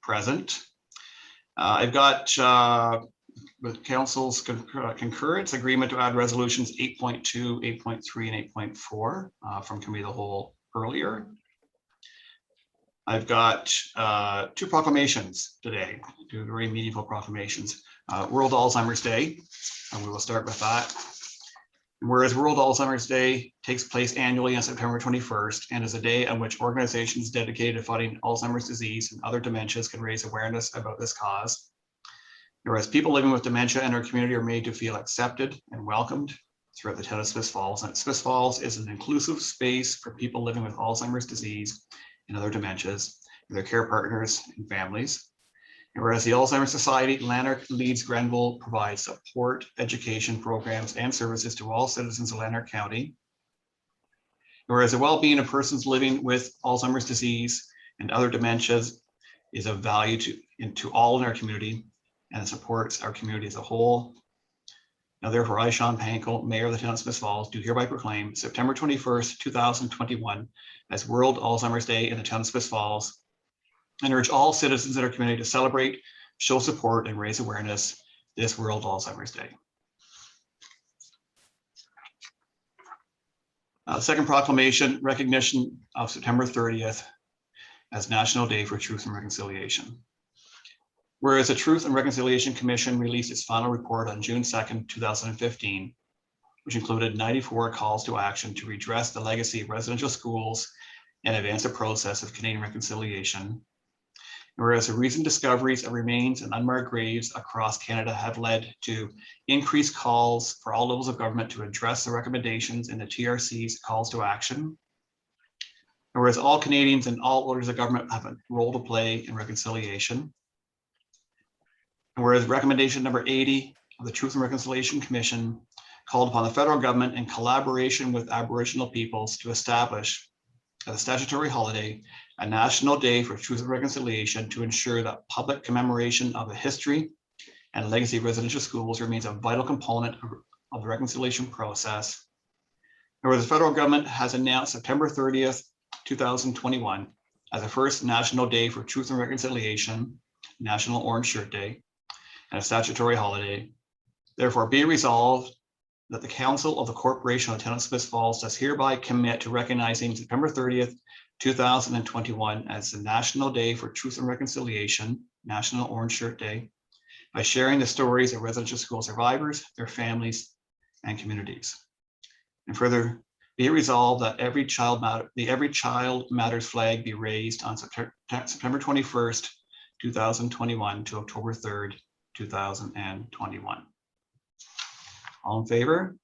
present. I've got with council's concurrence agreement to add resolutions 8.2, 8.3, and 8.4 from committee of the whole earlier. I've got two proclamations today, two very meaningful proclamations. World Alzheimer's Day, and we will start with that. Whereas World Alzheimer's Day takes place annually on September 21st and is a day on which organizations dedicated to fighting Alzheimer's disease and other dementias can raise awareness about this cause. Whereas people living with dementia in our community are made to feel accepted and welcomed throughout the town of Smiths Falls. And Smiths Falls is an inclusive space for people living with Alzheimer's disease and other dementias, and their care partners and families. And whereas the Alzheimer's Society, Lanark Leeds Grenville provides support, education programs, and services to all citizens of Lanark County. Whereas the well-being of persons living with Alzheimer's disease and other dementias is of value to all in our community, and it supports our community as a whole. Now, therefore, I, Sean Pankel, Mayor of the town of Smiths Falls, do hereby proclaim September 21st, 2021 as World Alzheimer's Day in the town of Smiths Falls, and urge all citizens in our community to celebrate, show support, and raise awareness this World Alzheimer's Day. Second proclamation, recognition of September 30th as National Day for Truth and Reconciliation. Whereas the Truth and Reconciliation Commission released its final report on June 2nd, 2015, which included 94 calls to action to redress the legacy of residential schools and advance the process of Canadian reconciliation. Whereas the recent discoveries of remains and unmarked graves across Canada have led to increased calls for all levels of government to address the recommendations in the TRC's calls to action. Whereas all Canadians and all orders of government have a role to play in reconciliation. Whereas recommendation number 80 of the Truth and Reconciliation Commission called upon the federal government in collaboration with Aboriginal peoples to establish as a statutory holiday, a national day for truth and reconciliation to ensure that public commemoration of the history and legacy of residential schools remains a vital component of the reconciliation process. Whereas the federal government has announced September 30th, 2021 as the first National Day for Truth and Reconciliation, National Orange Shirt Day, and a statutory holiday. Therefore, be resolved that the Council of the Corporation of the Town of Smiths Falls does hereby commit to recognizing September 30th, 2021 as the National Day for Truth and Reconciliation, National Orange Shirt Day, by sharing the stories of residential school survivors, their families, and communities. And further, be it resolved that the Every Child Matters flag be raised on September 21st, 2021 to October 3rd, 2021. All in favor?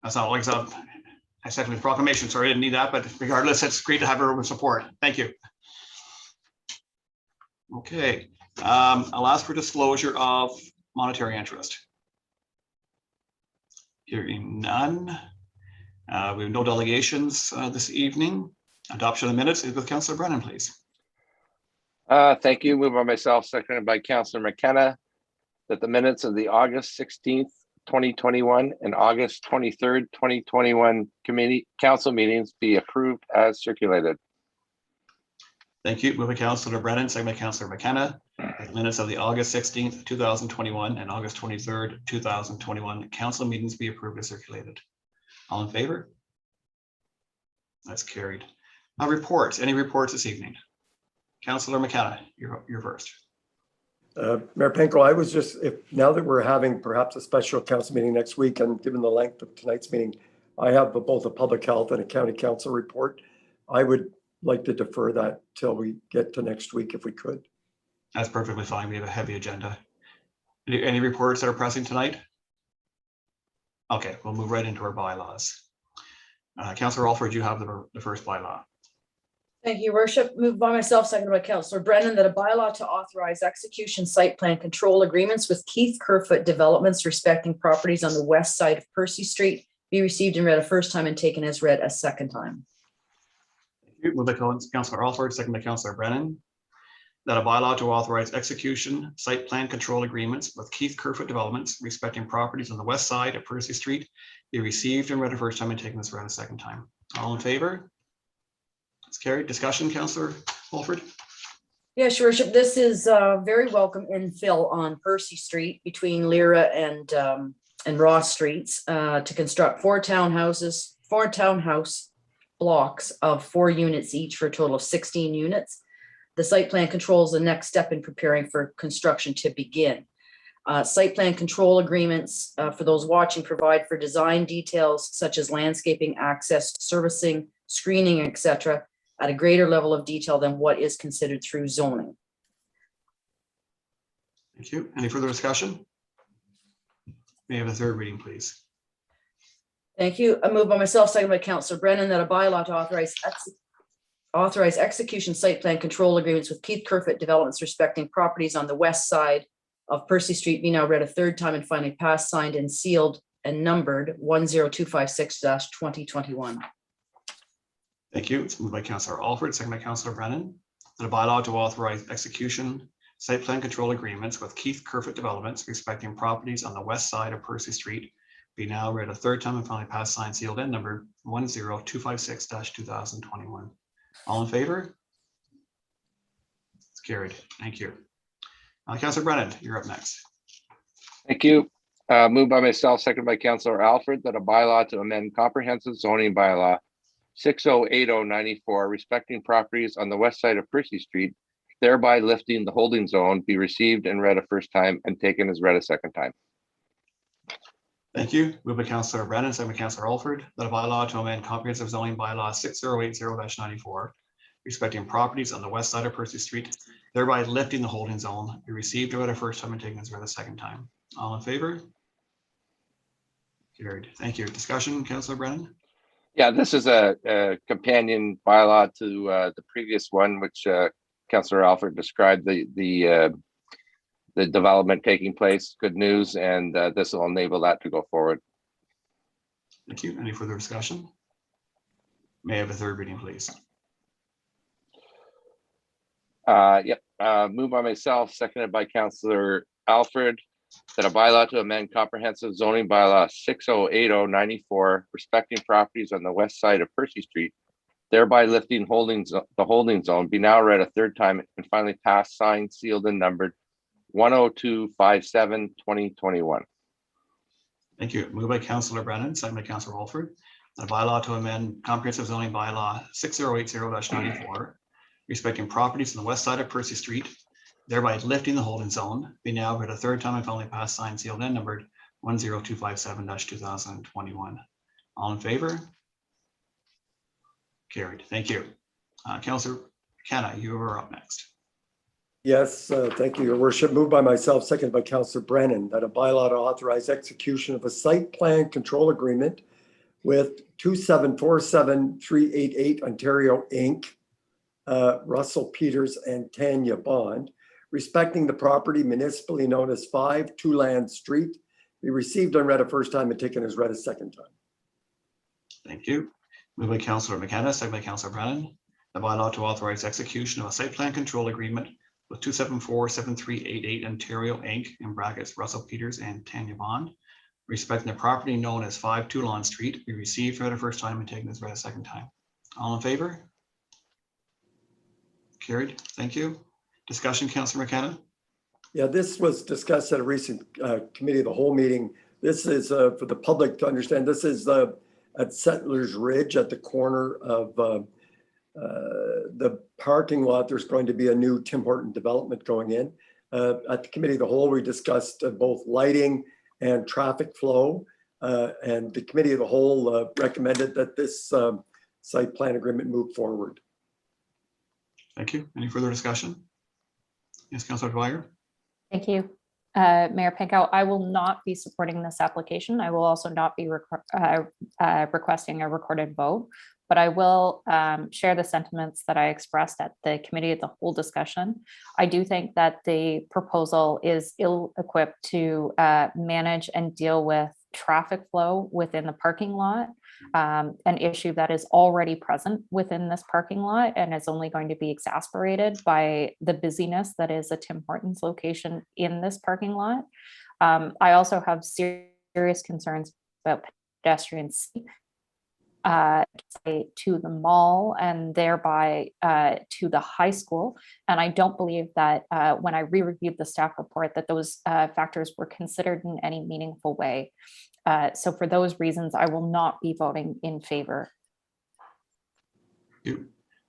That's not like I second the proclamation. Sorry, I didn't need that, but regardless, it's great to have everyone's support. Thank you. Okay, I'll ask for disclosure of monetary interest. Hearing none. We have no delegations this evening. Adoption of the minutes is with Councillor Brennan, please. Thank you. Moved by myself, seconded by Councillor McKenna, that the minutes of the August 16th, 2021 and August 23rd, 2021 council meetings be approved as circulated. Thank you. Moved by Councillor Brennan, seconded by Councillor McKenna. The minutes of the August 16th, 2021 and August 23rd, 2021 council meetings be approved as circulated. All in favor? That's carried. Now reports. Any reports this evening? Councillor McKenna, you're first. Mayor Pankel, I was just, now that we're having perhaps a special council meeting next week, and given the length of tonight's meeting, I have both a public health and a county council report. I would like to defer that till we get to next week if we could. That's perfectly fine. We have a heavy agenda. Any reports that are pressing tonight? Okay, we'll move right into our bylaws. Councillor Alford, you have the first bylaw. Thank you, Worship. Moved by myself, seconded by Councillor Brennan, that a bylaw to authorize execution site plan control agreements with Keith Kerfoot Developments respecting properties on the west side of Percy Street be received and read a first time and taken as read a second time. Thank you. Moved by Councillor Alford, seconded by Councillor Brennan, that a bylaw to authorize execution site plan control agreements with Keith Kerfoot Developments respecting properties on the west side of Percy Street be received and read a first time and taken as read a second time. All in favor? It's carried. Discussion, Councillor Alford? Yes, Your Worship, this is very welcome infill on Percy Street between Lyra and Ross Streets to construct four townhouse blocks of 4 units each for a total of 16 units. The site plan controls the next step in preparing for construction to begin. Site plan control agreements for those watching provide for design details such as landscaping, access, servicing, screening, etc., at a greater level of detail than what is considered through zoning. Thank you. Any further discussion? May I have a third reading, please? Thank you. I move by myself, second by Councillor Brennan, that a bylaw to authorize execution site plan control agreements with Keith Kerfoot Developments respecting properties on the west side of Percy Street be now read a third time and finally passed, signed and sealed and numbered 10256-2021. Thank you. It's moved by Councillor Alford, second by Councillor Brennan, that a bylaw to authorize execution site plan control agreements with Keith Kerfoot Developments respecting properties on the west side of Percy Street be now read a third time and finally passed, signed, sealed, and numbered 10256-2021. All in favor? It's carried. Thank you. Councillor Brennan, you're up next. Thank you. Moved by myself, second by Councillor Alfred, that a bylaw to amend comprehensive zoning bylaw 608094 respecting properties on the west side of Percy Street, thereby lifting the holding zone, be received and read a first time and taken as read a second time. Thank you. Moved by Councillor Brennan, second by Councillor Alford, that a bylaw to amend comprehensive zoning bylaw 6080-94 respecting properties on the west side of Percy Street, thereby lifting the holding zone, be received and read a first time and taken as read a second time. All in favor? Carried. Thank you. Discussion, Councillor Brennan? Yeah, this is a companion bylaw to the previous one, which Councillor Alfred described the development taking place. Good news, and this will enable that to go forward. Thank you. Any further discussion? May I have a third reading, please? Yep. Moved by myself, seconded by Councillor Alfred, that a bylaw to amend comprehensive zoning bylaw 6080-94 respecting properties on the west side of Percy Street, thereby lifting the holding zone, be now read a third time and finally passed, signed, sealed, and numbered 10257-2021. Thank you. Moved by Councillor Brennan, second by Councillor Alford, that a bylaw to amend comprehensive zoning bylaw 6080-94 respecting properties on the west side of Percy Street, thereby lifting the holding zone, be now read a third time and finally passed, signed, sealed, and numbered 10257-2021. All in favor? Carried. Thank you. Councillor McKenna, you are up next. Yes, thank you, Your Worship. Moved by myself, seconded by Councillor Brennan, that a bylaw to authorize execution of a site plan control agreement with 2747388 Ontario Inc., Russell Peters and Tanya Bond, respecting the property municipally known as 5 Two-Land Street, be received and read a first time and taken as read a second time. Thank you. Moved by Councillor McKenna, second by Councillor Brennan, the bylaw to authorize execution of a site plan control agreement with 2747388 Ontario Inc. in brackets Russell Peters and Tanya Bond, respecting the property known as 5 Two-Land Street, be received for the first time and taken as read a second time. All in favor? Carried. Thank you. Discussion, Councillor McKenna? Yeah, this was discussed at a recent committee of the whole meeting. This is for the public to understand. This is at Settlers Ridge at the corner of the parking lot. There's going to be a new Tim Horton development going in. At the committee of the whole, we discussed both lighting and traffic flow. And the committee of the whole recommended that this site plan agreement move forward. Thank you. Any further discussion? Yes, Councillor Dwyer. Thank you. Mayor Pankow, I will not be supporting this application. I will also not be requesting a recorded vote, but I will share the sentiments that I expressed at the committee of the whole discussion. I do think that the proposal is ill-equipped to manage and deal with traffic flow within the parking lot, an issue that is already present within this parking lot and is only going to be exacerbated by the busyness that is a Tim Hortons location in this parking lot. I also have serious concerns about pedestrian safety to the mall and thereby to the high school. And I don't believe that when I re-reviewed the staff report that those factors were considered in any meaningful way. So for those reasons, I will not be voting in favor.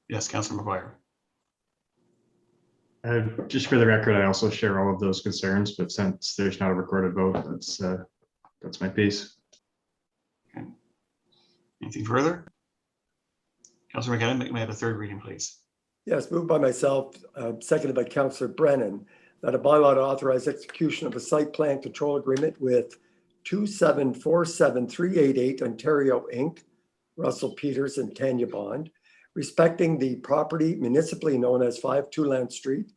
Yes, Councillor McGuire. Just for the record, I also share all of those concerns, but since there's not a recorded vote, that's my piece. Okay. Anything further? Councillor McKenna, may I have a third reading, please? Yes, moved by myself, seconded by Councillor Brennan, that a bylaw to authorize execution of a site plan control agreement with 2747388 Ontario Inc., Russell Peters and Tanya Bond, respecting the property municipally known as 5 Two-Land Street,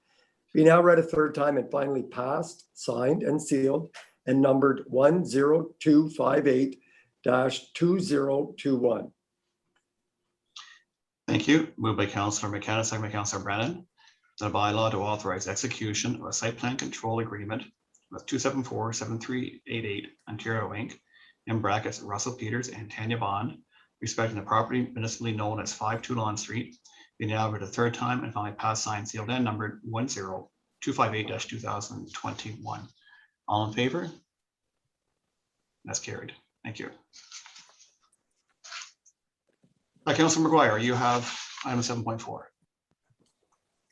be now read a third time and finally passed, signed and sealed, and numbered 10258-2021. Thank you. Moved by Councillor McKenna, second by Councillor Brennan, that a bylaw to authorize execution of a site plan control agreement with 2747388 Ontario Inc., in brackets Russell Peters and Tanya Bond, respecting the property municipally known as 5 Two-Land Street, be now read a third time and finally passed, signed, sealed, and numbered 10258-2021. All in favor? That's carried. Thank you. Councillor McGuire, you have item 7.4.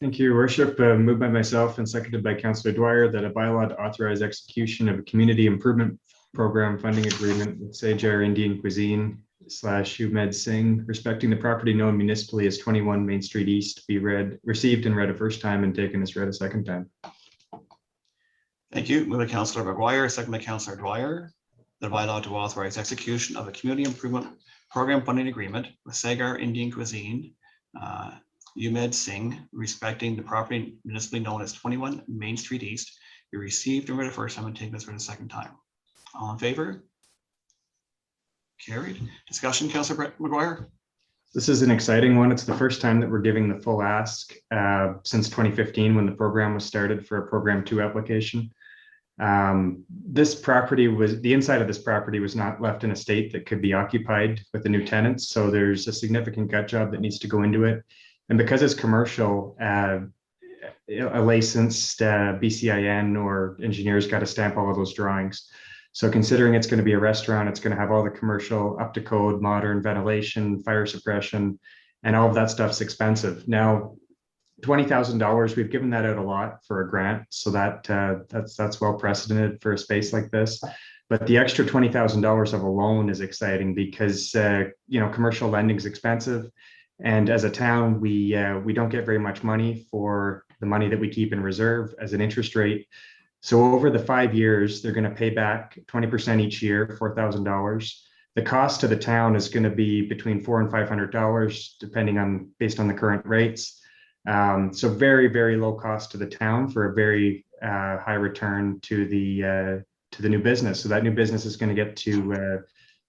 Thank you, Your Worship. Moved by myself and seconded by Councillor Dwyer that a bylaw to authorize execution of a community improvement program funding agreement with Sajar Indian Cuisine / Umed Singh, respecting the property known municipally as 21 Main Street East, be received and read a first time and taken as read a second time. Thank you. Moved by Councillor McGuire, second by Councillor Dwyer, that a bylaw to authorize execution of a community improvement program funding agreement with Sagar Indian Cuisine, Umed Singh, respecting the property municipally known as 21 Main Street East, be received and read a first time and taken as read a second time. All in favor? Carried. Discussion, Councillor McGuire? This is an exciting one. It's the first time that we're giving the full ask since 2015 when the program was started for a Program 2 application. This property was, the inside of this property was not left in a state that could be occupied with the new tenants. So there's a significant gut job that needs to go into it. And because it's commercial, a licensed BCIN or engineers got to stamp all of those drawings. So considering it's going to be a restaurant, it's going to have all the commercial up to code, modern ventilation, fire suppression, and all of that stuff's expensive. Now, $20,000, we've given that out a lot for a grant. So that's well precedented for a space like this. But the extra $20,000 of a loan is exciting because, commercial lending is expensive. And as a town, we don't get very much money for the money that we keep in reserve as an interest rate. So over the 5 years, they're going to pay back 20% each year, $4,000. The cost to the town is going to be between $400 and $500, based on the current rates. So very, very low cost to the town for a very high return to the new business. So that new business is going to get to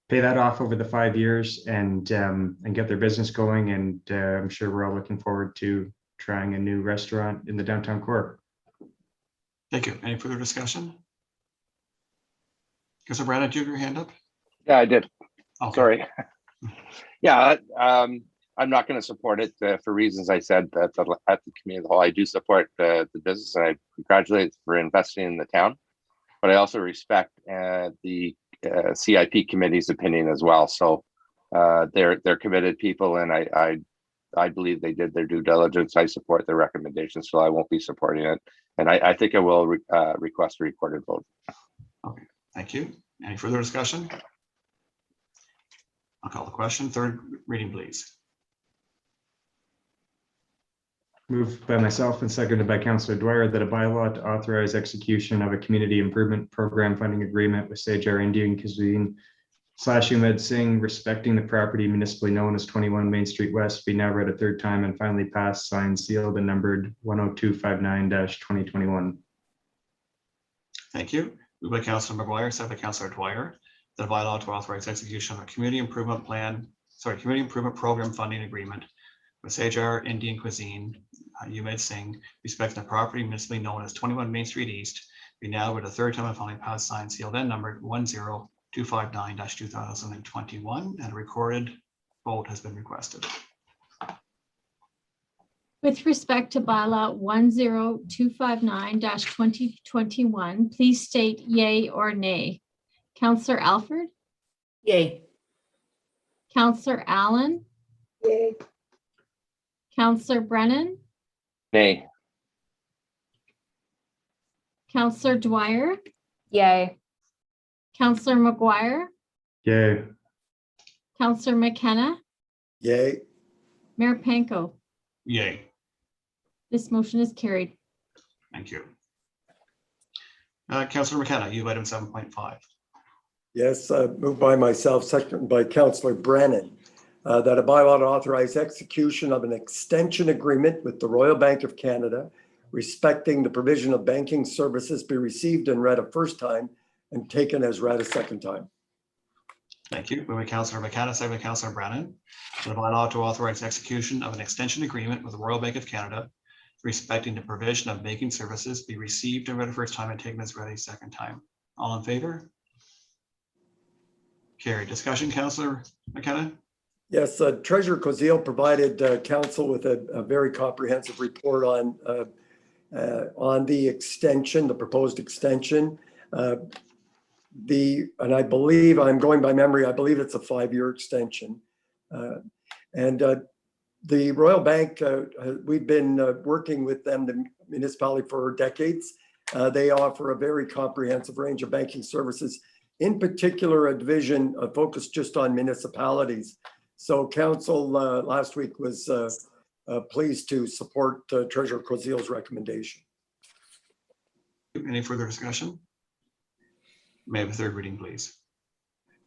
pay that off over the 5 years and get their business going. And I'm sure we're all looking forward to trying a new restaurant in the downtown core. Thank you. Any further discussion? Councillor Brandon, do you have your hand up? Yeah, I did. Okay. Sorry. Yeah, I'm not going to support it for reasons I said at the community hall. I do support the business and I congratulate for investing in the town, but I also respect the CIP committee's opinion as well. So they're committed people, and I believe they did their due diligence. I support their recommendations, so I won't be supporting it. And I think I will request a recorded vote. Okay, thank you. Any further discussion? I'll call the question. Third reading, please. Moved by myself and seconded by Councillor Dwyer that a bylaw to authorize execution of a community improvement program funding agreement with Sajar Indian Cuisine / Umed Singh, respecting the property municipally known as 21 Main Street West, be now read a third time and finally passed, signed, sealed, and numbered 10259-2021. Thank you. Moved by Councillor McGuire, seconded by Councillor Dwyer, that a bylaw to authorize execution of a community improvement program funding agreement with Sajar Indian Cuisine, Umed Singh, respecting the property municipally known as 21 Main Street East, be now read a third time and finally passed, signed, sealed, and numbered 10259-2021, and recorded vote has been requested. With respect to bylaw 10259-2021, please state yay or nay. Counselor Alford, Yay. Counselor Allen, Yay. Counselor Brennan, Nay. Counselor Dwyer, Yay. Counselor McGuire, Yay. Counselor McKenna, Yay. Mayor Panko. Yay. This motion is carried. Thank you. Councillor McKenna, you have item 7.5. Yes, moved by myself, seconded by Councillor Brennan, that a bylaw to authorize execution of an extension agreement with the Royal Bank of Canada respecting the provision of banking services be received and read a first time and taken as read a second time. Thank you. Moved by Councillor McKenna, seconded by Councillor Brennan. The bylaw to authorize execution of an extension agreement with the Royal Bank of Canada respecting the provision of banking services be received and read a first time and taken as read a second time. All in favor? Carried. Discussion, Councillor McKenna? Yes, Treasurer Kozil provided council with a very comprehensive report on the extension, the proposed extension. And I believe, I'm going by memory, I believe it's a 5-year extension. The Royal Bank, we've been working with them, the municipality, for decades. They offer a very comprehensive range of banking services, in particular a division focused just on municipalities. So council last week was pleased to support Treasurer Kozil's recommendation. Any further discussion? May I have a third reading, please?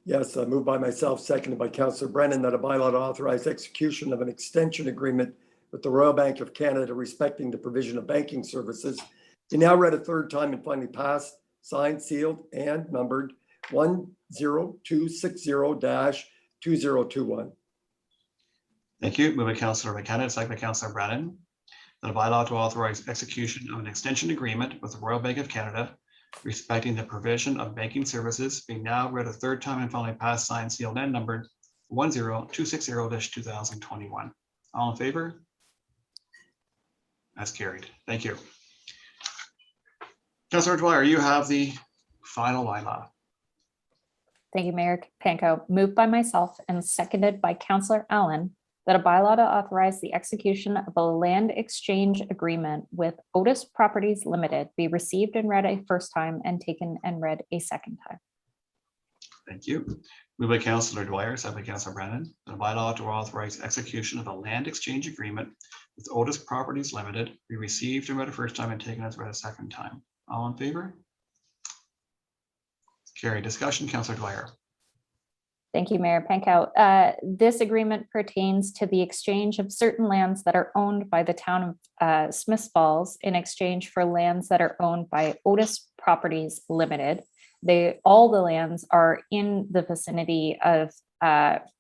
Yes, moved by myself, seconded by Councillor Brennan, that a bylaw to authorize execution of an extension agreement with the Royal Bank of Canada respecting the provision of banking services be now read a third time and finally passed, signed, sealed, and numbered 10260-2021. Thank you. Moved by Councillor McKenna, seconded by Councillor Brennan. That a bylaw to authorize execution of an extension agreement with the Royal Bank of Canada respecting the provision of banking services being now read a third time and finally passed, signed, sealed, and numbered 10260-2021. All in favor? That's carried. Thank you. Councillor Dwyer, you have the final bylaw. Thank you, Mayor Panko. Moved by myself and seconded by Councillor Allen that a bylaw to authorize the execution of a land exchange agreement with Otis Properties Limited be received and read a first time and taken and read a second time. Thank you. Moved by Councillor Dwyer, seconded by Councillor Brennan, that a bylaw to authorize execution of a land exchange agreement with Otis Properties Limited be received and read a first time and taken as read a second time. All in favor? Carried. Discussion, Councillor Dwyer. Thank you, Mayor Pankow. This agreement pertains to the exchange of certain lands that are owned by the town of Smiths Falls in exchange for lands that are owned by Otis Properties Limited. All the lands are in the vicinity of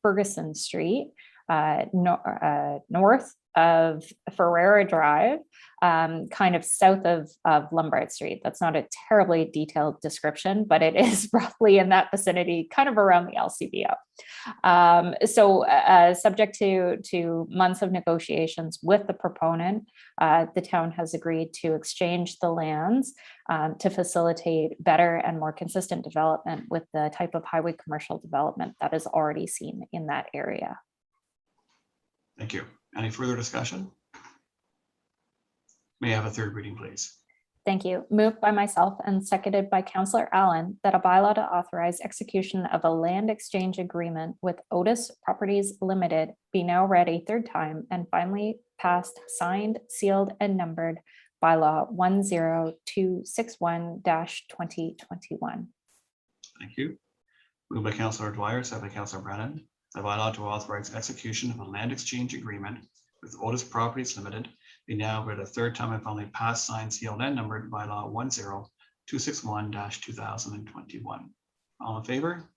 Ferguson Street, north of Ferreira Drive, kind of south of Lombard Street. That's not a terribly detailed description, but it is roughly in that vicinity, kind of around the LCBO. Subject to months of negotiations with the proponent, the town has agreed to exchange the lands to facilitate better and more consistent development with the type of highway commercial development that is already seen in that area. Thank you. Any further discussion? May I have a third reading, please? Thank you. Moved by myself and seconded by Councillor Allen that a bylaw to authorize execution of a land exchange agreement with Otis Properties Limited be now read a third time and finally passed, signed, sealed, and numbered bylaw 10261-2021. Thank you. Moved by Councillor Dwyer, seconded by Councillor Brennan. A bylaw to authorize execution of a land exchange agreement with Otis Properties Limited be now read a third time and finally passed, signed, sealed, and numbered bylaw 10261-2021. All in favor?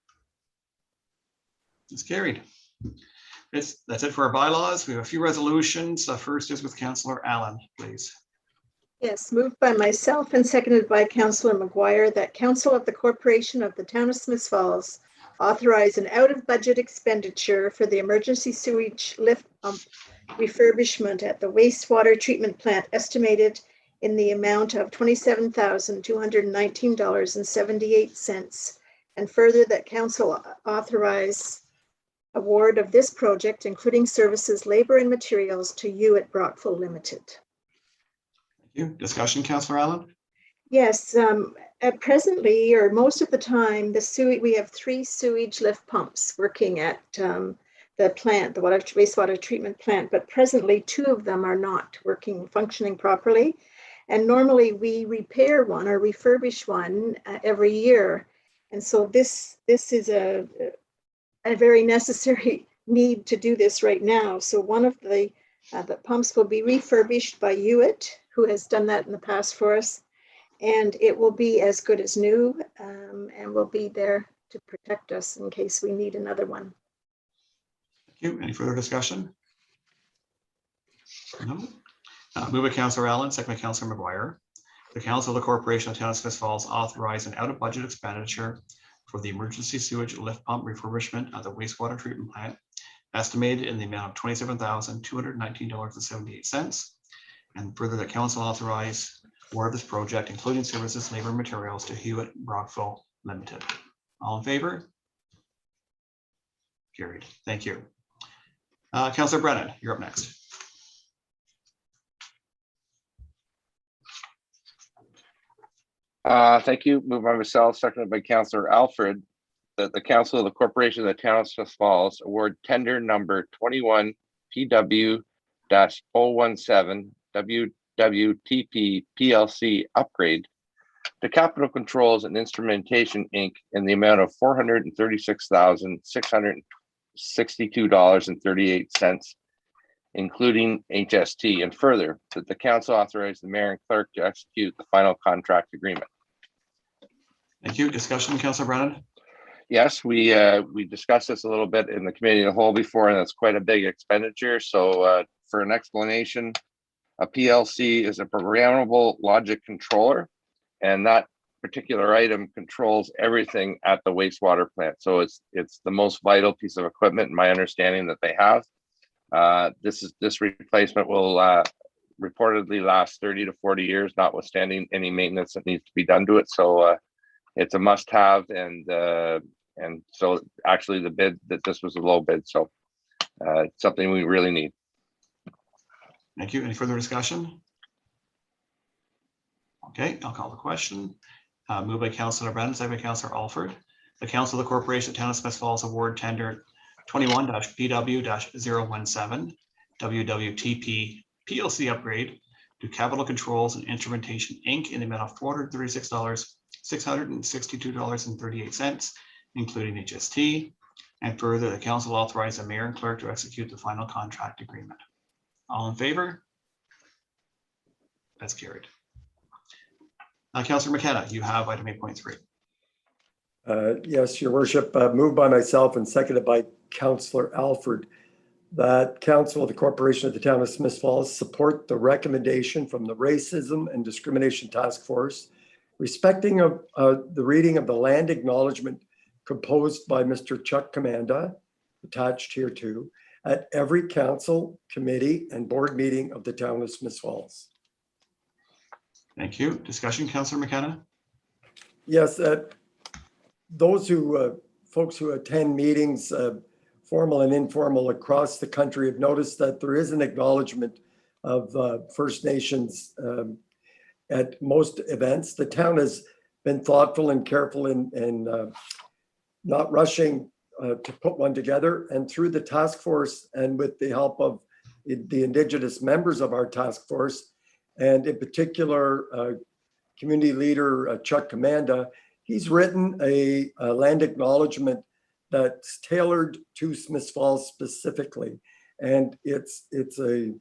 It's carried. That's it for our bylaws. We have a few resolutions. First is with Councillor Allen, please. Yes, moved by myself and seconded by Councillor McGuire that Council of the Corporation of the Town of Smiths Falls authorize an out-of-budget expenditure for the emergency sewage lift pump refurbishment at the wastewater treatment plant estimated in the amount of $27,219.78. And further, that council authorize award of this project, including services, labor, and materials, to Hewitt Brockville Limited. Thank you. Discussion, Councillor Allen? Yes, at presently, or most of the time, we have 3 sewage lift pumps working at the plant, the wastewater treatment plant, but presently 2 of them are not functioning properly. And normally we repair one or refurbish one every year. And so this is a very necessary need to do this right now. So one of the pumps will be refurbished by Hewitt, who has done that in the past for us. And it will be as good as new, and will be there to protect us in case we need another one. Thank you. Any further discussion? No. Moved by Councillor Allen, second by Councillor McGuire. The Council of the Corporation of Town of Smith Falls authorize an out-of-budget expenditure for the emergency sewage lift pump refurbishment at the wastewater treatment plant, estimated in the amount of $27,219.78. And further, the council authorize award of this project, including services, labor, and materials, to Hewitt Brockville Limited. All in favor? Carried. Thank you. Councillor Brennan, you're up next. Thank you. Moved by myself, seconded by Councillor Alfred, that the Council of the Corporation of the Town of Smith Falls award tender number 21 PW-017 WWTP PLC upgrade to Capital Controls and Instrumentation Inc. in the amount of $436,662.38, including HST, and further that the council authorize the mayor and clerk to execute the final contract agreement. Thank you. Discussion, Councillor Brennan? Yes, we discussed this a little bit in the committee of the whole before, and it's quite a big expenditure. So for an explanation, a PLC is a programmable logic controller, and that particular item controls everything at the wastewater plant. So it's the most vital piece of equipment, in my understanding, that they have. This replacement will reportedly last 30 to 40 years, notwithstanding any maintenance that needs to be done to it. So it's a must-have, and so actually the bid that this was a low bid, so it's something we really need. Thank you. Any further discussion? Okay, I'll call the question. Moved by Councillor Brennan, second by Councillor Alford. The Council of the Corporation of Town of Smith Falls award tender 21-PW-017 WWTP PLC upgrade to Capital Controls and Instrumentation Inc. in the amount of $436,662.38, including HST. And further, the council authorized the mayor and clerk to execute the final contract agreement. All in favor? That's carried. Councillor McKenna, you have item 8.3. Yes, your worship, moved by myself and seconded by Councillor Alford, that Council of the Corporation of the Town of Smith Falls support the recommendation from the Racism and Discrimination Task Force respecting the reading of the land acknowledgement composed by Mr. Chuck Commanda, attached here too, at every council, committee, and board meeting of the Town of Smith Falls. Thank you. Discussion, Councillor McKenna? Yes, those folks who attend meetings, formal and informal, across the country have noticed that there is an acknowledgement of First Nations at most events. The town has been thoughtful and careful in not rushing to put one together, and through the task force and with the help of the Indigenous members of our task force, and in particular community leader Chuck Commanda, he's written a land acknowledgement that's tailored to Smith Falls specifically. And it's a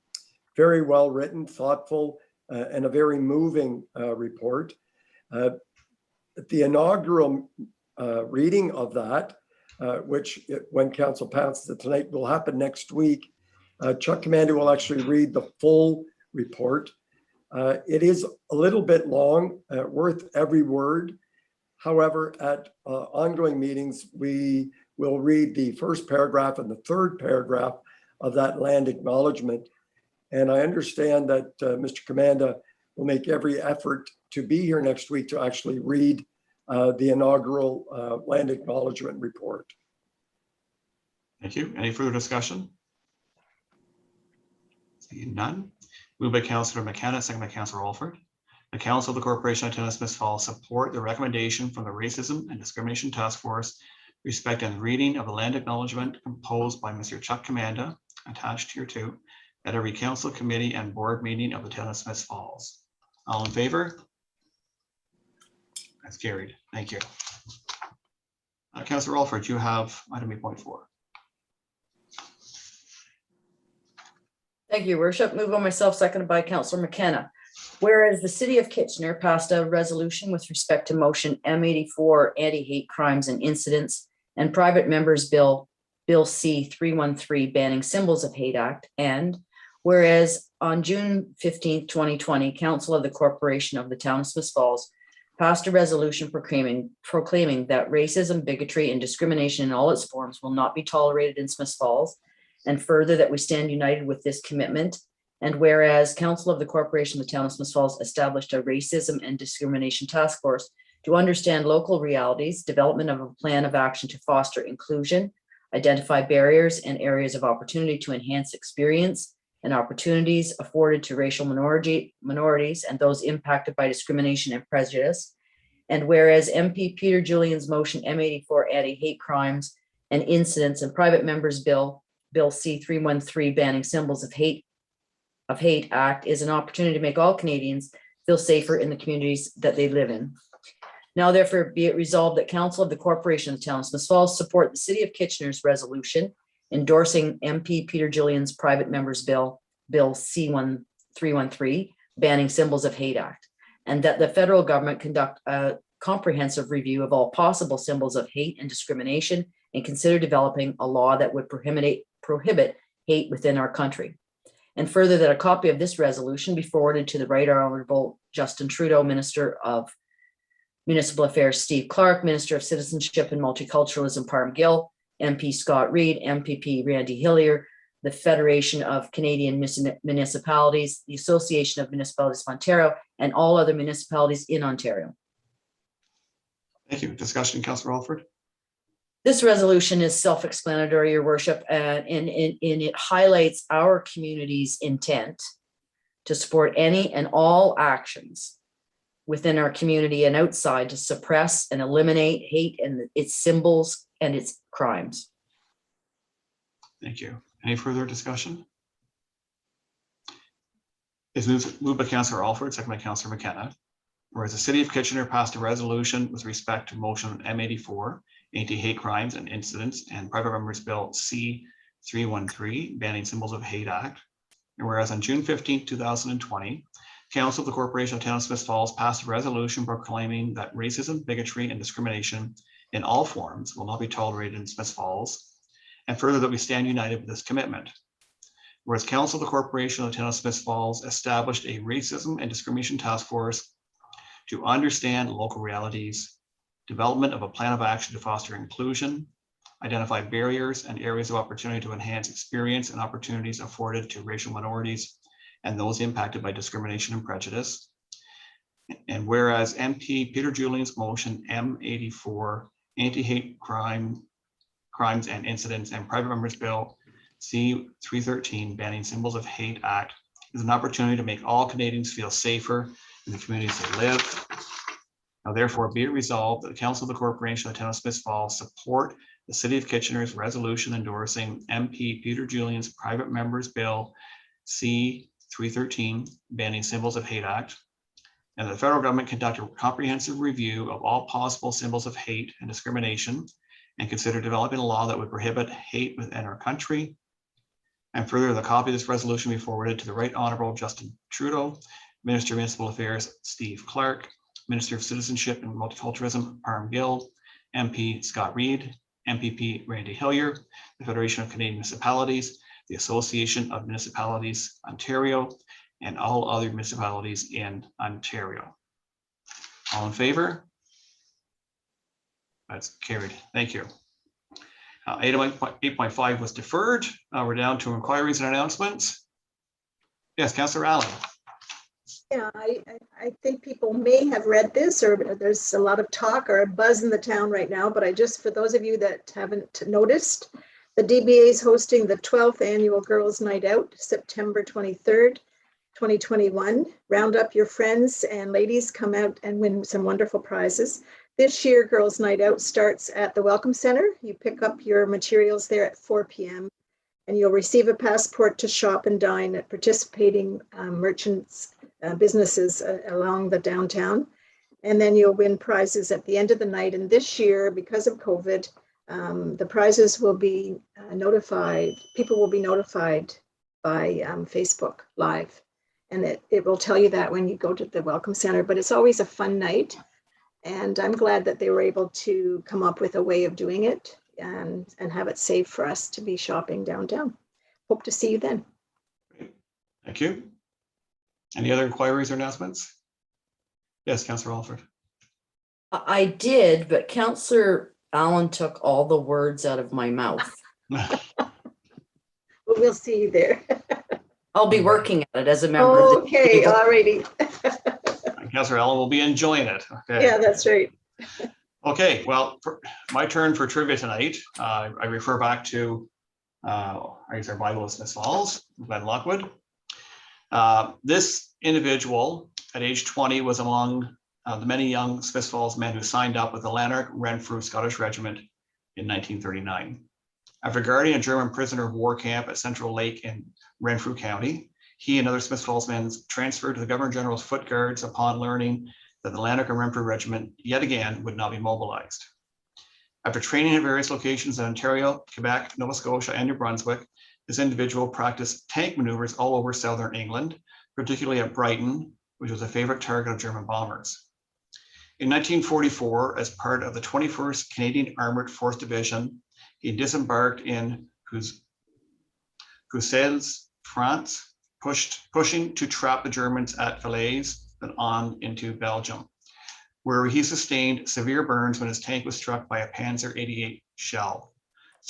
very well written, thoughtful, and a very moving report. The inaugural reading of that, which when council passes it tonight, will happen next week. Chuck Commanda will actually read the full report. It is a little bit long, worth every word. However, at ongoing meetings, we will read the first paragraph and the third paragraph of that land acknowledgement. And I understand that Mr. Commanda will make every effort to be here next week to actually read the inaugural land acknowledgement report. Thank you. Any further discussion? Seeing none. Moved by Councillor McKenna, second by Councillor Alford. The Council of the Corporation of Town of Smith Falls support the recommendation from the Racism and Discrimination Task Force respecting the reading of the land acknowledgement composed by Mr. Chuck Commanda, attached here too, at every council, committee, and board meeting of the Town of Smith Falls. All in favor? That's carried. Thank you. Councillor Alford, you have item 8.4. Thank you, Your Worship. Moved by myself, seconded by Councillor McKenna. Whereas the City of Kitchener passed a resolution with respect to motion M84 anti-hate crimes and incidents and private members bill C-313 banning symbols of hate act, and whereas on June 15th, 2020, Council of the Corporation of the Town of Smith Falls passed a resolution proclaiming that racism, bigotry, and discrimination in all its forms will not be tolerated in Smith Falls, and further that we stand united with this commitment. And whereas Council of the Corporation of the Town of Smith Falls established a racism and discrimination task force to understand local realities, development of a plan of action to foster inclusion, identify barriers and areas of opportunity to enhance experience and opportunities afforded to racial minorities and those impacted by discrimination and prejudice. And whereas MP Peter Julian's motion M84 anti-hate crimes and incidents and private members bill C-313 banning symbols of hate act is an opportunity to make all Canadians feel safer in the communities that they live in. Now therefore be it resolved that Council of the Corporation of the Town of Smith Falls support the City of Kitchener's resolution endorsing MP Peter Julian's private members bill C-313 banning symbols of hate act, and that the federal government conduct a comprehensive review of all possible symbols of hate and discrimination and consider developing a law that would prohibit hate within our country. And further, that a copy of this resolution be forwarded to the Right Honorable Justin Trudeau, Minister of Municipal Affairs Steve Clark, Minister of Citizenship and Multiculturalism Parm Gill, MP Scott Reed, MPP Randy Hillier, the Federation of Canadian Municipalities, the Association of Municipalities of Ontario, and all other municipalities in Ontario. Thank you. Discussion, Councillor Alford. This resolution is self-explanatory, Your Worship, and it highlights our community's intent to support any and all actions within our community and outside to suppress and eliminate hate and its symbols and its crimes. Thank you. Any further discussion? It's moved by Councillor Alford, second by Councillor McKenna. Whereas the City of Kitchener passed a resolution with respect to motion M84, anti-hate crimes and incidents, and private members bill C-313, banning symbols of hate act. And whereas on June 15, 2020, Council of the Corporation of Town of Smith Falls passed a resolution proclaiming that racism, bigotry, and discrimination in all forms will not be tolerated in Smith Falls, and further that we stand united with this commitment. Whereas Council of the Corporation of the Town of Smith Falls established a racism and discrimination task force to understand local realities, development of a plan of action to foster inclusion, identify barriers and areas of opportunity to enhance experience and opportunities afforded to racial minorities and those impacted by discrimination and prejudice. And whereas MP Peter Julian's motion M84, anti-hate crimes and incidents, and private members bill C-313, banning symbols of hate act, is an opportunity to make all Canadians feel safer in the communities they live. Now therefore be it resolved that the Council of the Corporation of the Town of Smith Falls support the City of Kitchener's resolution endorsing MP Peter Julian's private members bill C-313, banning symbols of hate act, and the federal government conduct a comprehensive review of all possible symbols of hate and discrimination and consider developing a law that would prohibit hate within our country. And further, the copy of this resolution be forwarded to the Right Honorable Justin Trudeau, Minister of Municipal Affairs Steve Clark, Minister of Citizenship and Multiculturalism Parm Gill, MP Scott Reed, MPP Randy Hillier, the Federation of Canadian Municipalities, the Association of Municipalities Ontario, and all other municipalities in Ontario. All in favor? That's carried. Thank you. Item 8.5 was deferred. We're down to inquiries and announcements. Yes, Councillor Allen. Yeah, I think people may have read this, or there's a lot of talk or a buzz in the town right now, but for those of you that haven't noticed, the DBA is hosting the 12th annual Girls' Night Out, September 23rd, 2021. Round up your friends and ladies, come out and win some wonderful prizes. This year, Girls' Night Out starts at the Welcome Center. You pick up your materials there at 4 p.m. and you'll receive a passport to shop and dine at participating merchants, businesses along the downtown. And then you'll win prizes at the end of the night. And this year, because of COVID, the prizes will be notified. People will be notified by Facebook Live. And it will tell you that when you go to the Welcome Center, but it's always a fun night. And I'm glad that they were able to come up with a way of doing it and have it safe for us to be shopping downtown. Hope to see you then. Thank you. Any other inquiries or announcements? Yes, Councillor Alford. I did, but Councillor Allen took all the words out of my mouth. But we'll see you there. I'll be working at it as a member of the. Okay, alrighty. Councillor Allen will be enjoying it. Okay. Yeah, that's right. Okay, well, my turn for trivia tonight. I refer back to, I guess our Bylaws, Smith Falls, Glenn Lockwood. This individual at age 20 was among the many young Smith Falls men who signed up with the Lanark Renfrew Scottish Regiment in 1939. After guarding a German prisoner of war camp at Central Lake in Renfrew County, he and other Smith Falls men transferred to the Governor General's Foot Guards upon learning that the Lanark and Renfrew Regiment yet again would not be mobilized. After training at various locations in Ontario, Quebec, Nova Scotia, and New Brunswick, this individual practiced tank maneuvers all over southern England, particularly at Brighton, which was a favorite target of German bombers. In 1944, as part of the 21st Canadian Armored 4th Division, he disembarked in Courcelles, France, pushing to trap the Germans at Falaise and on into Belgium, where he sustained severe burns when his tank was struck by a Panzer 88 shell.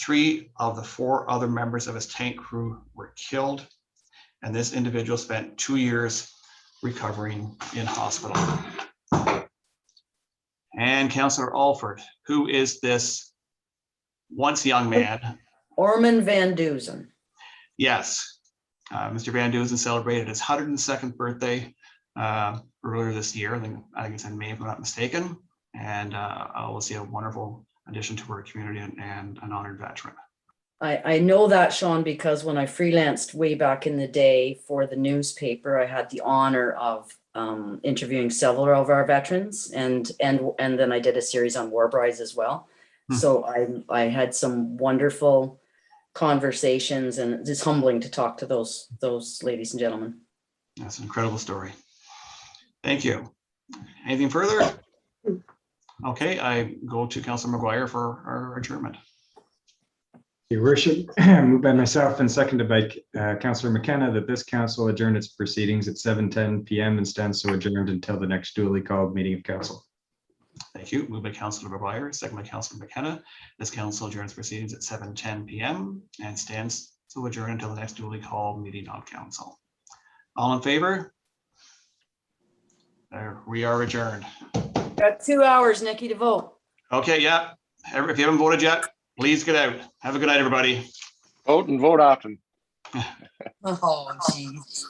3 of the 4 other members of his tank crew were killed, and this individual spent 2 years recovering in hospital. And Councillor Alford, who is this once young man? Orman Van Dusen. Yes, Mr. Van Dusen celebrated his 102nd birthday earlier this year. I think it's in May, if I'm not mistaken. And we'll see a wonderful addition to our community and an honored veteran. I know that, Sean, because when I freelanced way back in the day for the newspaper, I had the honor of interviewing several of our veterans, and then I did a series on war brides as well. So I had some wonderful conversations, and it's humbling to talk to those ladies and gentlemen. That's an incredible story. Thank you. Anything further? Okay, I go to Councillor McGuire for our adjournment. Your worship, moved by myself and seconded by Councillor McKenna that this council adjourn its proceedings at 7:10 p.m. and stands so adjourned until the next duly called meeting of council. Thank you. Moved by Councillor McGuire, second by Councillor McKenna. This council adjourns proceedings at 7:10 p.m. and stands to adjourn until the next duly called meeting of council. All in favor? There, we are adjourned. Got 2 hours, Nikki, to vote. Okay, yeah. If you haven't voted yet, please get out. Have a good night, everybody. Vote and vote often. Oh, geez.